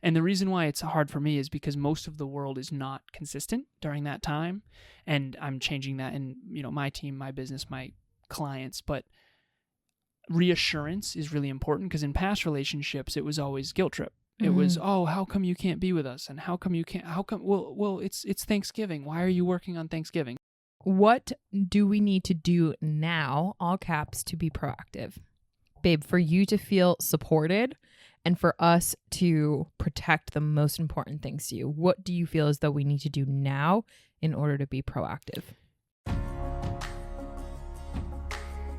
And the reason why it's hard for me is because most of the world is not consistent during that time. And I'm changing that in, my team, my business, my clients. But reassurance is really important, because in past relationships, it was always guilt trip. It was, oh, how come you can't be with us? And how come you can't? Well, it's Thanksgiving. Why are you working on Thanksgiving? What do we need to do now, all caps, to be proactive? Babe, for you to feel supported and for us to protect the most important things to you, what do you feel as though we need to do now in order to be proactive?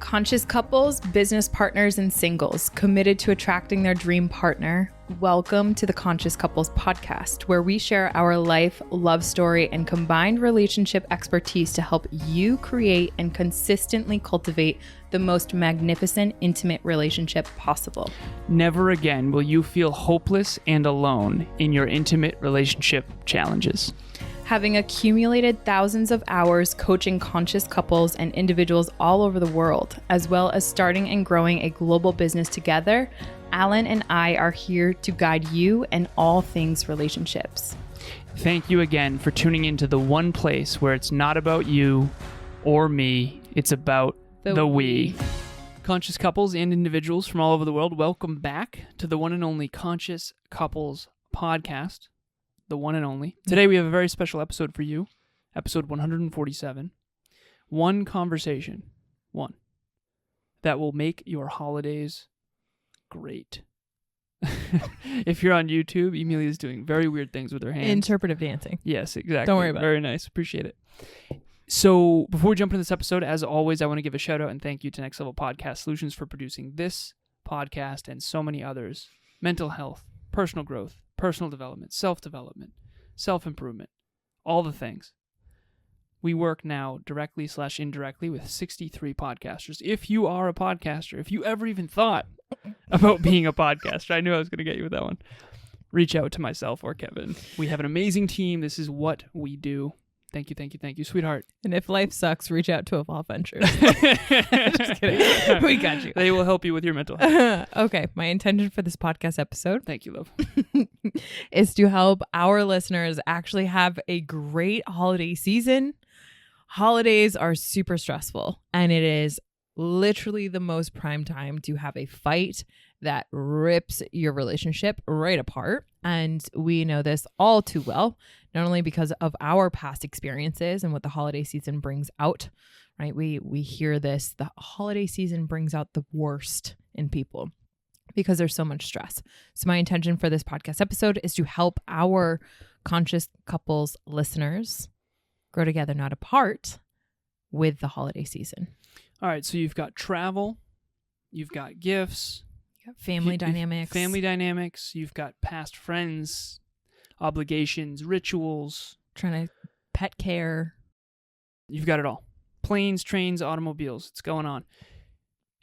Conscious couples, business partners, and singles committed to attracting their dream partner. Welcome to the Conscious Couples podcast, where we share our life, love story, and combined relationship expertise to help you create and consistently cultivate the most magnificent, intimate relationship possible. Never again will you feel hopeless and alone in your intimate relationship challenges. Having accumulated thousands of hours coaching conscious couples and individuals all over the world, as well as starting and growing a global business together, Alan and I are here to guide you in all things relationships. Thank you again for tuning into the one place where it's not about you or me, it's about the we. Conscious couples and individuals from all over the world, welcome back to the one and only Conscious Couples podcast. The one and only. Today we have a very special episode for you. Episode 147. One conversation. One. That will make your holidays great. If you're on YouTube, Emilia's doing very weird things with her hands. Interpretive dancing. Yes, exactly. Don't worry about it. Very nice. Appreciate it. So before we jump into this episode, as always, I want to give a shout out and thank you to Next Level Podcast Solutions for producing this podcast and so many others. Mental health, personal growth, personal development, self-development, self-improvement, all the things. We work now directly/indirectly with 63 podcasters. If you are a podcaster, if you ever even thought about being a podcaster, I knew I was going to get you with that one, reach out to myself or Kevin. We have an amazing team. This is what we do. Thank you, sweetheart. And if life sucks, reach out to Evolve Ventures. Just kidding. We got you. They will help you with your mental health. Okay. My intention for this podcast episode, Thank you, love, is to help our listeners actually have a great holiday season. Holidays are super stressful, and it is literally the most prime time to have a fight that rips your relationship right apart. And we know this all too well, not only because of our past experiences and what the holiday season brings out, right? We hear this, the holiday season brings out the worst in people because there's so much stress. So my intention for this podcast episode is to help our conscious couples listeners grow together, not apart, with the holiday season. All right, so you've got travel, you've got gifts, family dynamics, you've got past friends, obligations, rituals, trying to pet care. You've got it all. Planes, trains, automobiles. It's going on.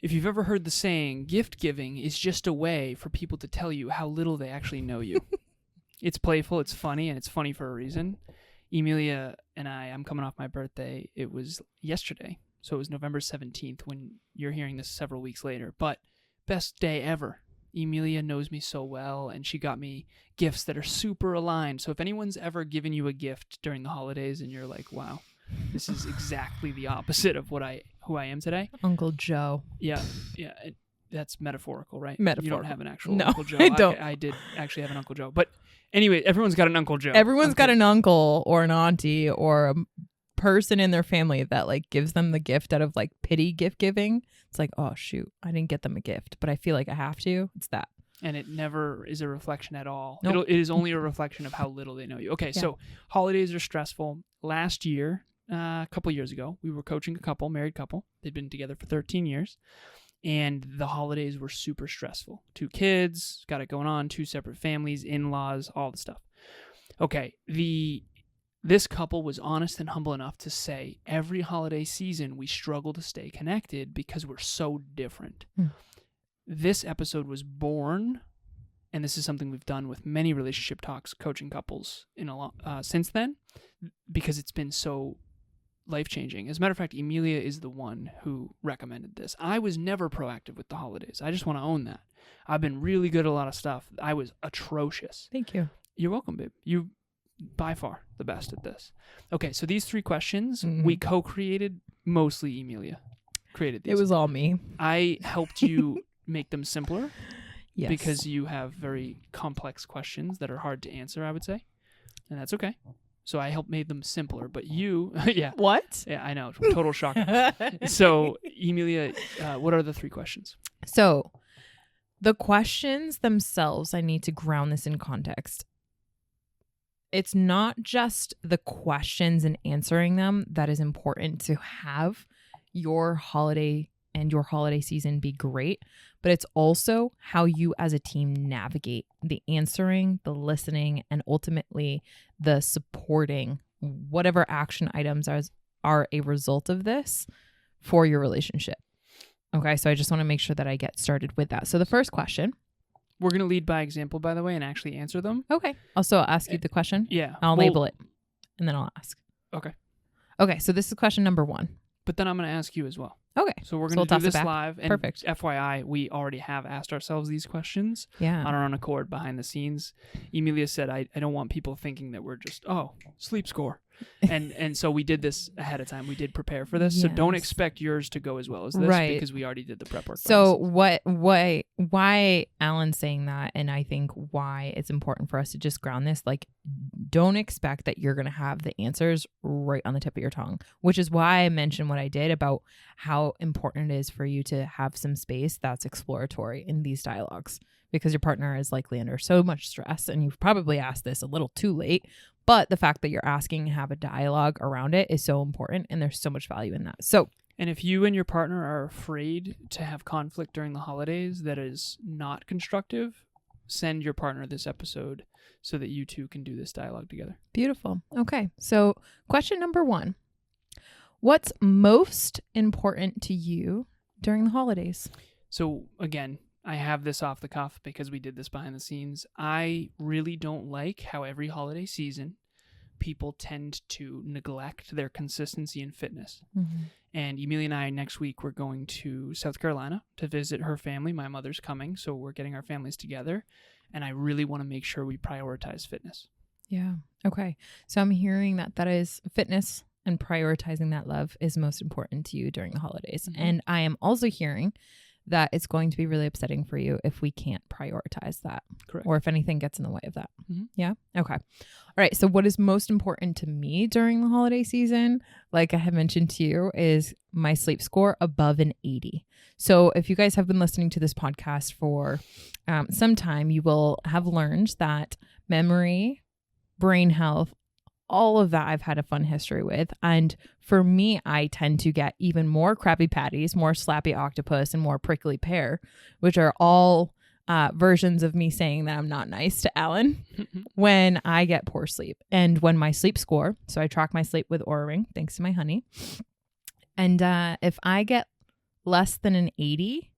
If you've ever heard the saying, gift giving is just a way for people to tell you how little they actually know you. It's playful, it's funny, and it's funny for a reason. Emilia and I'm coming off my birthday. It was yesterday, so it was November 17th when you're hearing this several weeks later. But best day ever. Emilia knows me so well, and she got me gifts that are super aligned. So if anyone's ever given you a gift during the holidays and you're like, wow, this is exactly the opposite of who I am today. Uncle Joe. Yeah. That's metaphorical, right? Metaphorical. You don't have an actual No, Uncle Joe. I don't. I did actually have an Uncle Joe. But anyway, everyone's got an Uncle Joe. Everyone's got an uncle or an auntie or a person in their family that like gives them the gift out of like pity gift giving. It's like, oh shoot, I didn't get them a gift, but I feel like I have to. It's that. And it never is a reflection at all. Nope. It is only a reflection of how little they know you. Okay, Yeah. So holidays are stressful. Last year, a couple years ago, we were coaching a married couple. They'd been together for 13 years. And the holidays were super stressful. 2 kids, got it going on, 2 separate families, in-laws, all the stuff. Okay, this couple was honest and humble enough to say every holiday season we struggle to stay connected because we're so different. This episode was born, and this is something we've done with many relationship talks, coaching couples since then, because it's been so life-changing. As a matter of fact, Emilia is the one who recommended this. I was never proactive with the holidays. I just want to own that. I've been really good at a lot of stuff. I was atrocious. Thank you. You're welcome, babe. You by far the best at this. Okay, so these 3 questions Mhm. we co-created. Mostly Emilia created these. It was all me. I helped you make them simpler Yes. because you have very complex questions that are hard to answer, I would say. And that's okay. So I helped made them simpler, but you, yeah. What? Yeah, I know. Total shock. So, Emilia, what are the 3 questions? So the questions themselves, I need to ground this in context. It's not just the questions and answering them that is important to have your holiday and your holiday season be great, but it's also how you as a team navigate the answering, the listening, and ultimately the supporting whatever action items are a result of this for your relationship. Okay, so I just want to make sure that I get started with that. So the first question. We're going to lead by example, by the way, and actually answer them. Okay. Also, I'll ask you the question. Yeah. I'll label it, and then I'll ask. Okay. Okay, so this is question number 1. But then I'm going to ask you as well. Okay. So we're So going we'll to do toss it this back. live. And Perfect. FYI, we already have asked ourselves these questions Yeah. on our own accord behind the scenes. Emilia said, I don't want people thinking that we're just, sleep score. And so we did this ahead of time. We did prepare for this. So don't Yes. expect yours to go as well as this Right. because we already did the prep work. So why Alan's saying that, and I think why it's important for us to just ground this, like, don't expect that you're going to have the answers right on the tip of your tongue, which is why I mentioned what I did about how important it is for you to have some space that's exploratory in these dialogues, because your partner is likely under so much stress, and you've probably asked this a little too late. But the fact that you're asking and have a dialogue around it is so important, and there's so much value in that. So, and if you and your partner are afraid to have conflict during the holidays that is not constructive, send your partner this episode so that you two can do this dialogue together. beautiful. Okay. So question number 1. What's most important to you during the holidays? So again, I have this off the cuff because we did this behind the scenes. I really don't like how every holiday season people tend to neglect their consistency in fitness. Mm-hmm. And Emilia and I, next week, we're going to South Carolina to visit her family. My mother's coming, so we're getting our families together. And I really want to make sure we prioritize fitness. Yeah. Okay. So I'm hearing that is fitness and prioritizing that love is most important to you during the holidays. Mm-hmm. And I am also hearing that it's going to be really upsetting for you if we can't prioritize that. Correct. Or if anything gets in the way of that. Mm-hmm. Yeah. Okay. All right. So what is most important to me during the holiday season, like I have mentioned to you, is my sleep score above an 80. So if you guys have been listening to this podcast for some time, you will have learned that memory, brain health, all of that I've had a fun history with. And for me, I tend to get even more Krabby Patties, more Slappy Octopus, and more Prickly Pear, which are all versions of me saying that I'm not nice to Alan when I get poor sleep. And when my sleep score, so I track my sleep with Oura Ring, thanks to my honey. And if I get less than an 80,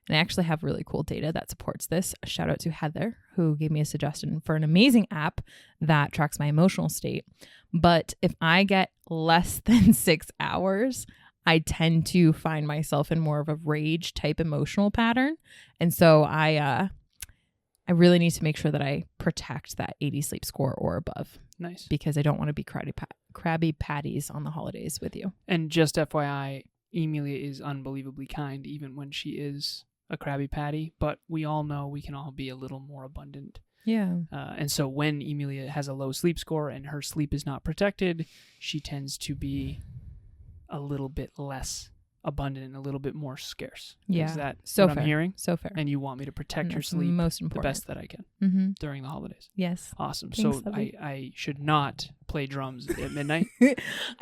and I actually have really cool data that supports this. A shout out to Heather, who gave me a suggestion for an amazing app that tracks my emotional state. But if I get less than 6 hours, I tend to find myself in more of a rage type emotional pattern. And so I really need to make sure that I protect that 80 sleep score or above. Nice. Because I don't want to be Krabby Patties on the holidays with you. And just FYI, Emilia is unbelievably kind, even when she is a Krabby Patty, but we all know we can all be a little more abundant. Yeah. And so when Emilia has a low sleep score and her sleep is not protected, she tends to be a little bit less abundant and a little bit more scarce. Yeah. Is that So what fair. I'm hearing? So fair. And you want me to protect And your that's sleep most the important. best that I can Mm-hmm. during the holidays. Yes. Awesome. Thanks, So lovey. I should not play drums at midnight.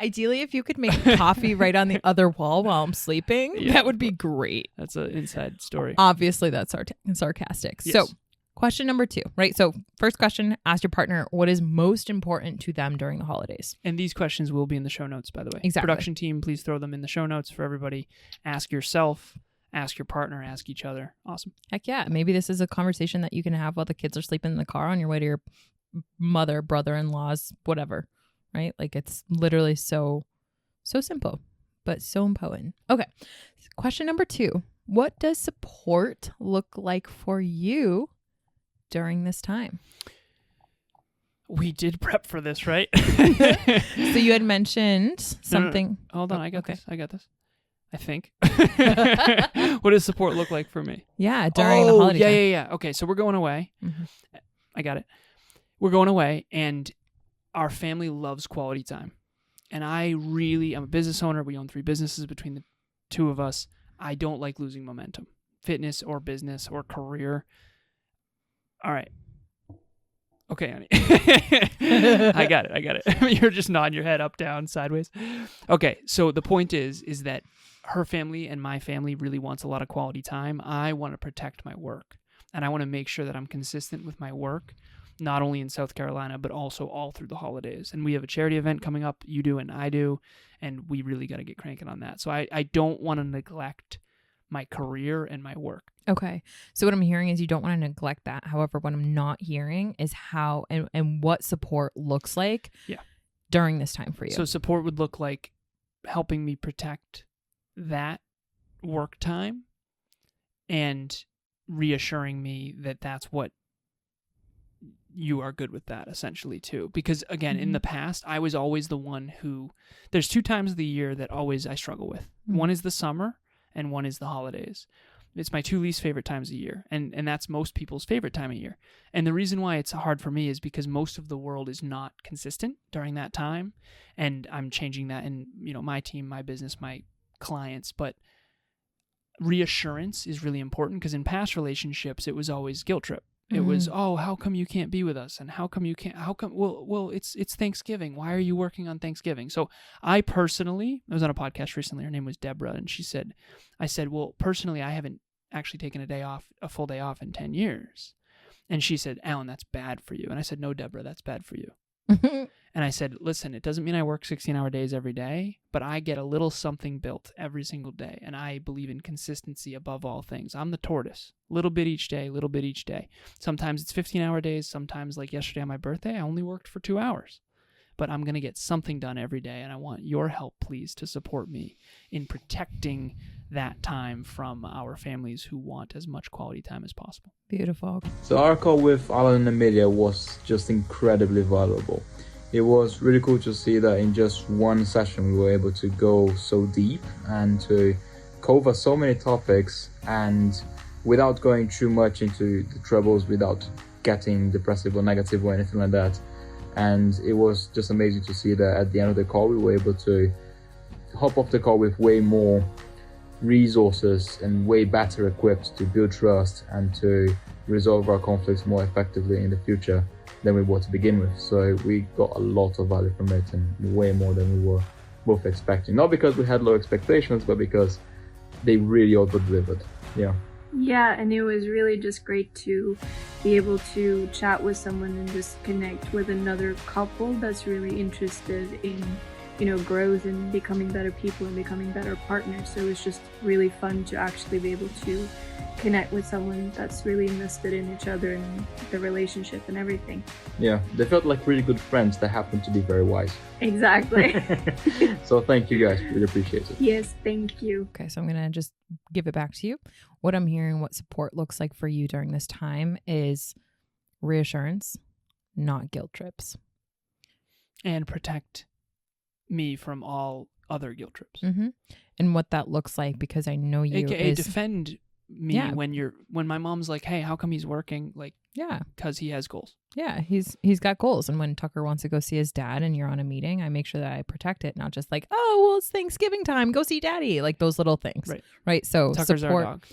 Ideally, if you could make coffee right on the other wall while I'm sleeping, Yeah, that would be great. That's an inside story. Obviously, that's sarcastic. Yes. So, question number 2, right? So, first question, ask your partner what is most important to them during the holidays. And these questions will be in the show notes, by the way. Exactly. Production team, please throw them in the show notes for everybody. Ask yourself, ask your partner, ask each other. Awesome. Heck yeah. Maybe this is a conversation that you can have while the kids are sleeping in the car on your way to your mother, brother-in-law's, whatever, right? Like, it's literally so simple, but so important. Okay. Question number 2. What does support look like for you during this time? We did prep for this, right? So you had mentioned something. No. Hold on. Oh, I got okay. this. I think. What does support look like for me? Yeah, during the holiday time. Yeah. Okay, so we're going away. Mhm. I got it. We're going away, and our family loves quality time. And I'm a business owner. We own 3 businesses between the 2 of us. I don't like losing momentum, fitness or business or career. All right. Okay, honey. I got it. You're just nodding your head up, down, sideways. Okay, so the point is that her family and my family really wants a lot of quality time. I want to protect my work, and I want to make sure that I'm consistent with my work, not only in South Carolina, but also all through the holidays. And we have a charity event coming up, you do and I do, and we really got to get cranking on that. So I don't want to neglect my career and my work. Okay. So what I'm hearing is you don't want to neglect that. However, what I'm not hearing is how and what support looks like during this time for you. So support would look like helping me protect that work time and reassuring me that that's what you are good with that, essentially, too. Because, again, in the past, I was always the one who... There's 2 times of the year that always I struggle with. One is the summer, and one is the holidays. It's my 2 least favorite times of year, and that's most people's favorite time of year. And the reason why it's hard for me is because most of the world is not consistent during that time, and I'm changing that in my team, my business, my clients. But reassurance is really important, because in past relationships, it was always guilt trip. It was, how come you can't be with us? And well, it's Thanksgiving. Why are you working on Thanksgiving? So I was on a podcast recently. Her name was Deborah. And I said, well, personally, I haven't actually taken a full day off in 10 years. And she said, Alan, that's bad for you. And I said, no, Deborah, that's bad for you. And I said, listen, it doesn't mean I work 16-hour days every day, but I get a little something built every single day. And I believe in consistency above all things. I'm the tortoise. Little bit each day, little bit each day. Sometimes it's 15-hour days. Sometimes, like yesterday on my birthday, I only worked for 2 hours. But I'm going to get something done every day. And I want your help, please, to support me in protecting that time from our families who want as much quality time as possible. Beautiful. So our call with Alan and Emilia was just incredibly valuable. It was really cool to see that in just one session we were able to go so deep and to cover so many topics, and without going too much into the troubles, without getting depressive or negative or anything like that. And it was just amazing to see that at the end of the call we were able to hop off the call with way more resources and way better equipped to build trust and to resolve our conflicts more effectively in the future than we were to begin with. So we got a lot of value from it, and way more than we were both expecting. Not because we had low expectations, but because they really over-delivered. Yeah, and it was really just great to be able to chat with someone and just connect with another couple that's really interested in, growth and becoming better people and becoming better partners. So it was just really fun to actually be able to connect with someone that's really invested in each other and the relationship and everything. Yeah, they felt like really good friends that happened to be very wise. Exactly. So thank you guys, really appreciate it. Yes, thank you. Okay, so I'm going to just give it back to you. What I'm hearing, what support looks like for you during this time is reassurance, not guilt trips. And protect me from all other guilt trips. And what that looks like, because I know you AKA defend me when my mom's like, hey, how come he's working? Like, because he has goals. Yeah, he's got goals. And when Tucker wants to go see his dad and you're on a meeting, I make sure that I protect it, not just like, oh, well, it's Thanksgiving time, go see daddy, like those little things. Right. So Tucker's support. our dog.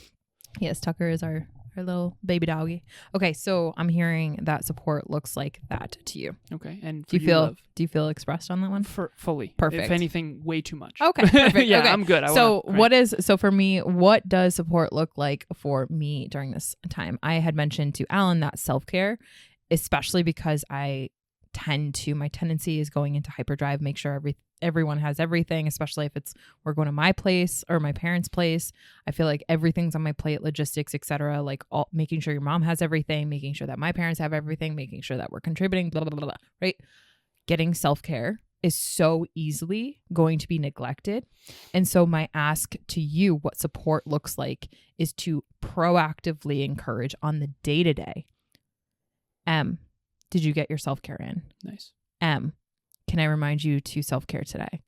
Yes, Tucker is our little baby doggy. Okay, so I'm hearing that support looks like that to you. Okay, and do you feel expressed on that one? Fully. Perfect. If anything, way too much. Okay, perfect. Yeah, okay. I'm good. So for me, what does support look like for me during this time? I had mentioned to Alan that self-care, especially because my tendency is going into hyperdrive, make sure everyone has everything, especially if we're going to my place or my parents' place. I feel like everything's on my plate, logistics, etc. Like making sure your mom has everything, making sure that my parents have everything, making sure that we're contributing, blah, blah, blah, blah, right? Getting self-care is so easily going to be neglected. And so my ask to you, what support looks like, is to proactively encourage on the day-to-day. Did you get your self-care in? Nice. Can I remind you to self-care today?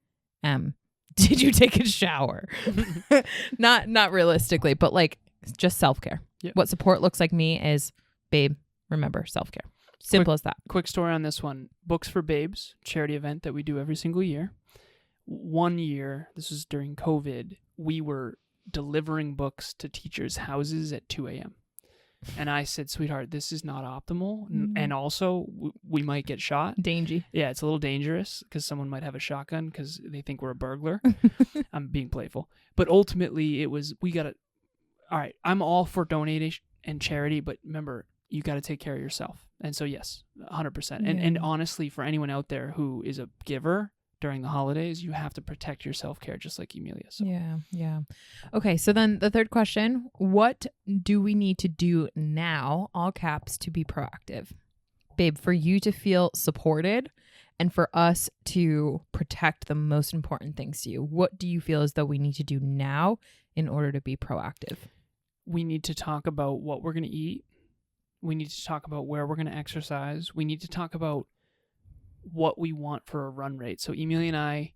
Did you take a shower? Not realistically, but like just self-care. Yep. What support looks like me is, babe, remember self-care. Simple as that. Quick story on this one. Books for Babes, charity event that we do every single year. One year, this was during COVID, we were delivering books to teachers' houses at 2 a.m. And I said, sweetheart, this is not optimal. And also, we might get shot. Dangy. Yeah, it's a little dangerous because someone might have a shotgun because they think we're a burglar. I'm being playful. But ultimately, it was, all right, I'm all for donating and charity, but remember, you got to take care of yourself. And so, yes, 100%. Yeah. And honestly, for anyone out there who is a giver during the holidays, you have to protect your self-care just like Emilia. So. Yeah. Okay, so then the third question, what do we need to do now, all caps, to be proactive? Babe, for you to feel supported and for us to protect the most important things to you, what do you feel as though we need to do now in order to be proactive? We need to talk about what we're going to eat. We need to talk about where we're going to exercise. We need to talk about what we want for a run rate. So Emilia and I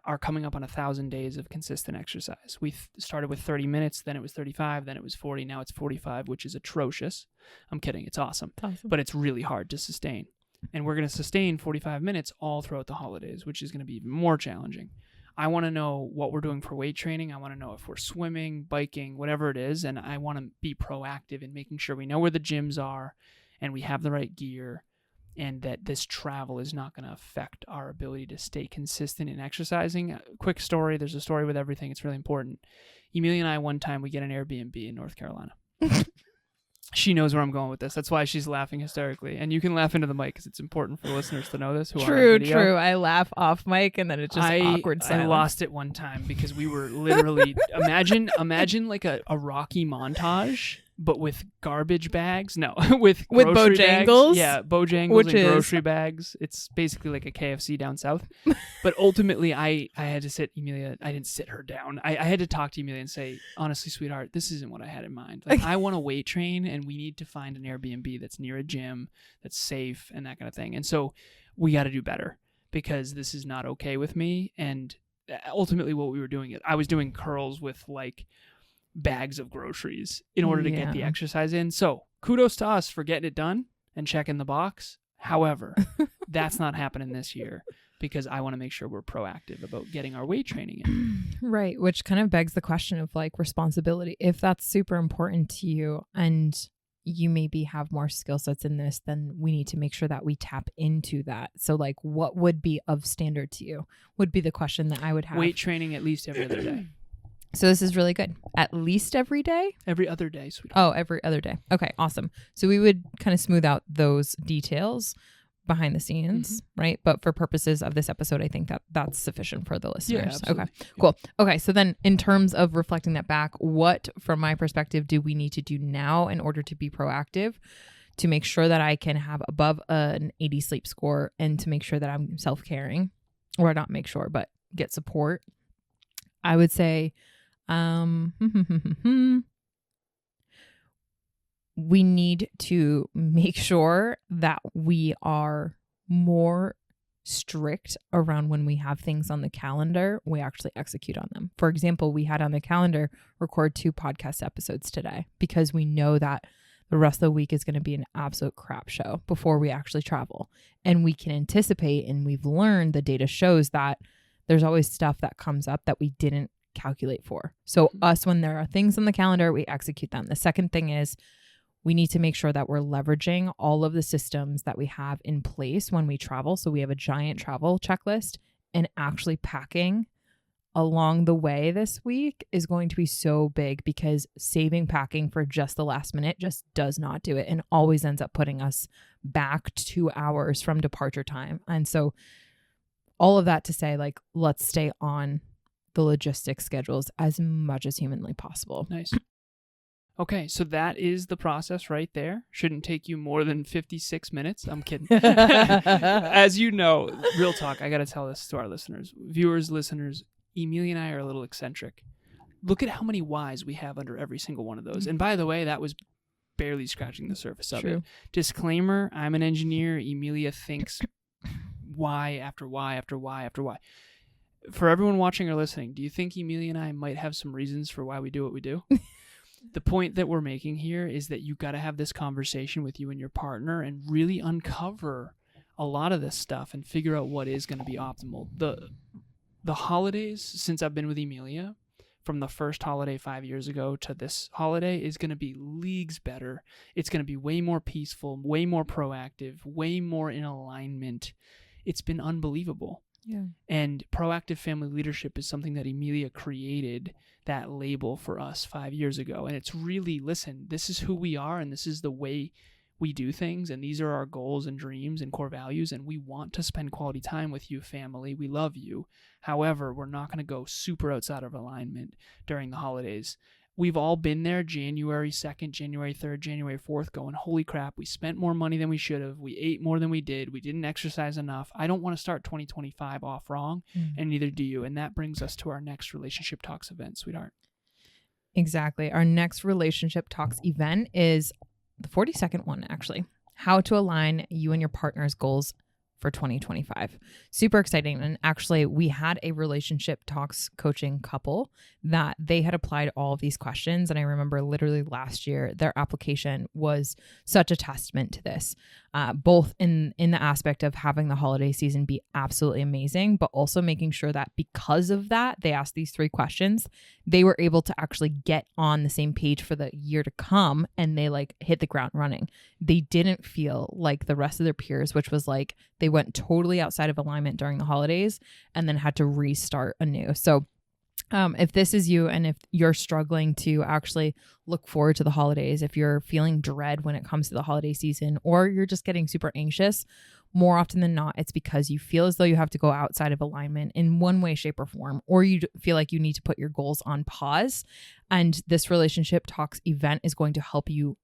are coming up on 1,000 days of consistent exercise. We started with 30 minutes, then it was 35, then it was 40, now it's 45, which is atrocious. I'm kidding. It's awesome. But it's really hard to sustain. And we're going to sustain 45 minutes all throughout the holidays, which is going to be even more challenging. I want to know what we're doing for weight training. I want to know if we're swimming, biking, whatever it is. And I want to be proactive in making sure we know where the gyms are and we have the right gear, and that this travel is not going to affect our ability to stay consistent in exercising. Quick story. There's a story with everything. It's really important. Emilia and I, one time, we get an Airbnb in North Carolina. She knows where I'm going with this. That's why she's laughing hysterically. And you can laugh into the mic because it's important for listeners to know this. Who True. I laugh off mic and then it's just awkward silence. I lost it one time because we were literally imagine like a Rocky montage, but with garbage bags. No, with grocery Bojangles. Bags. Yeah, Bojangles and grocery bags. It's basically like a KFC down south. But ultimately, I had to sit Emilia. I didn't sit her down. I had to talk to Emilia and say, honestly, sweetheart, this isn't what I had in mind. Like, I want to weight train, and we need to find an Airbnb that's near a gym, that's safe, and that kind of thing. And so we got to do better because this is not okay with me. And ultimately, what we were doing, I was doing curls with like bags of groceries in order to get the exercise in. So kudos to us for getting it done and checking the box. However, that's not happening this year because I want to make sure we're proactive about getting our weight training in. Right, which kind of begs the question of like responsibility. If that's super important to you and you maybe have more skill sets in this, then we need to make sure that we tap into that. So like what would be of standard to you would be the question that I would have. Weight training at least every other day. So this is really good. At least every day? Every other day, sweetheart. Oh, every other day. Okay, awesome. So we would kind of smooth out those details behind the scenes, right? But for purposes of this episode, I think that that's sufficient for the listeners. Yeah, okay, cool. Okay, so then in terms of reflecting that back, what, from my perspective, do we need to do now in order to be proactive, to make sure that I can have above an 80 sleep score and to make sure that I'm self-caring, or not make sure, but get support? I would say we need to make sure that we are more strict around when we have things on the calendar, we actually execute on them. For example, we had on the calendar record 2 podcast episodes today because we know that the rest of the week is going to be an absolute crap show before we actually travel. And we can anticipate, and we've learned, the data shows that there's always stuff that comes up that we didn't calculate for. So us, when there are things on the calendar, we execute them. The second thing is we need to make sure that we're leveraging all of the systems that we have in place when we travel. So we have a giant travel checklist, and actually packing along the way this week is going to be so big because saving packing for just the last minute just does not do it and always ends up putting us back 2 hours from departure time. And so all of that to say, like, let's stay on the logistics schedules as much as humanly possible. Nice. Okay, so that is the process right there. Shouldn't take you more than 56 minutes. I'm kidding. As you know, real talk, I got to tell this to our listeners. Viewers, listeners, Emilia and I are a little eccentric. Look at how many whys we have under every single one of those. And by the way, that was barely scratching the surface of it. Disclaimer, I'm an engineer. Emilia thinks why after why after why after why. For everyone watching or listening, do you think Emilia and I might have some reasons for why we do what we do? The point that we're making here is that you got to have this conversation with you and your partner and really uncover a lot of this stuff and figure out what is going to be optimal. The holidays, since I've been with Emilia, from the first holiday 5 years ago to this holiday, is going to be leagues better. It's going to be way more peaceful, way more proactive, way more in alignment. It's been unbelievable. Yeah. And proactive family leadership is something that Emilia created, that label for us 5 years ago. And it's really, listen, this is who we are and this is the way we do things. And these are our goals and dreams and core values. And we want to spend quality time with you, family. We love you. However, we're not going to go super outside of alignment during the holidays. We've all been there January 2nd, January 3rd, January 4th going, holy crap, we spent more money than we should have. We ate more than we did. We didn't exercise enough. I don't want to start 2025 off wrong, and neither do you. And that brings us to our next Relationship Talks event, sweetheart. Exactly. Our next Relationship Talks event is the 42nd one, actually. How to align you and your partner's goals for 2025. Super exciting. And actually, we had a Relationship Talks coaching couple that they had applied all of these questions. And I remember literally last year, their application was such a testament to this, both in the aspect of having the holiday season be absolutely amazing, but also making sure that because of that, they asked these 3 questions, they were able to actually get on the same page for the year to come, and they like hit the ground running. They didn't feel like the rest of their peers, which was like they went totally outside of alignment during the holidays and then had to restart anew. So if this is you and if you're struggling to actually look forward to the holidays, if you're feeling dread when it comes to the holiday season, or you're just getting super anxious, more often than not, it's because you feel as though you have to go outside of alignment in one way, shape, or form, or you feel like you need to put your goals on pause. And this Relationship Talks event is going to help you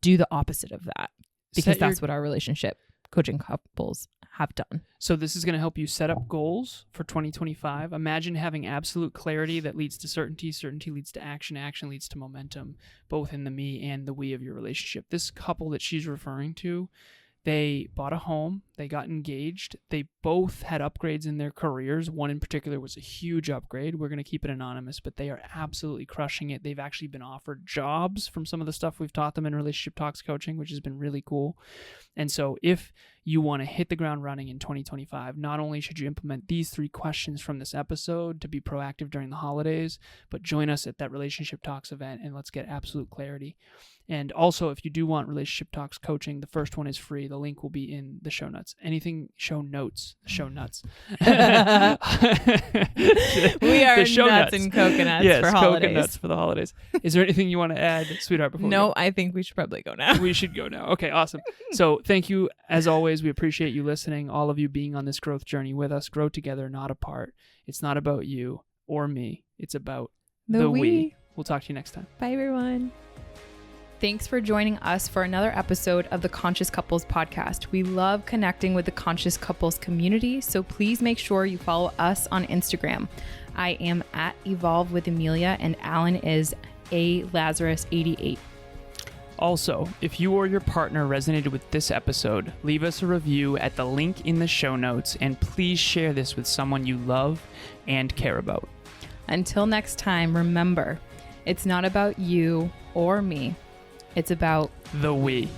do the opposite of that, because that's what our relationship coaching couples have done. So this is going to help you set up goals for 2025. Imagine having absolute clarity that leads to certainty. Certainty leads to action. Action leads to momentum, both in the me and the we of your relationship. This couple that she's referring to, they bought a home. They got engaged. They both had upgrades in their careers. One in particular was a huge upgrade. We're going to keep it anonymous, but they are absolutely crushing it. They've actually been offered jobs from some of the stuff we've taught them in Relationship Talks coaching, which has been really cool. And so if you want to hit the ground running in 2025, not only should you implement these 3 questions from this episode to be proactive during the holidays, but join us at that Relationship Talks event and let's get absolute clarity. And also, if you do want Relationship Talks coaching, the first one is free. The link will be in the show notes. Anything show notes, show nuts. We are nuts and coconuts for holidays. Coconuts for the holidays. Is there anything you want to add, sweetheart, before No, we go? I think we should probably go now. We should go now. Okay, awesome. So thank you. As always, we appreciate you listening, all of you being on this growth journey with us. Grow together, not apart. It's not about you or me. It's about the we. We'll talk to you next time. Bye, everyone. Thanks for joining us for another episode of the Conscious Couples podcast. We love connecting with the Conscious Couples community, so please make sure you follow us on Instagram. I am at Evolve with Emilia, and Alan is alazarus88. Also, if you or your partner resonated with this episode, leave us a review at the link in the show notes, and please share this with someone you love and care about. Until next time, remember, it's not about you or me. It's about the we.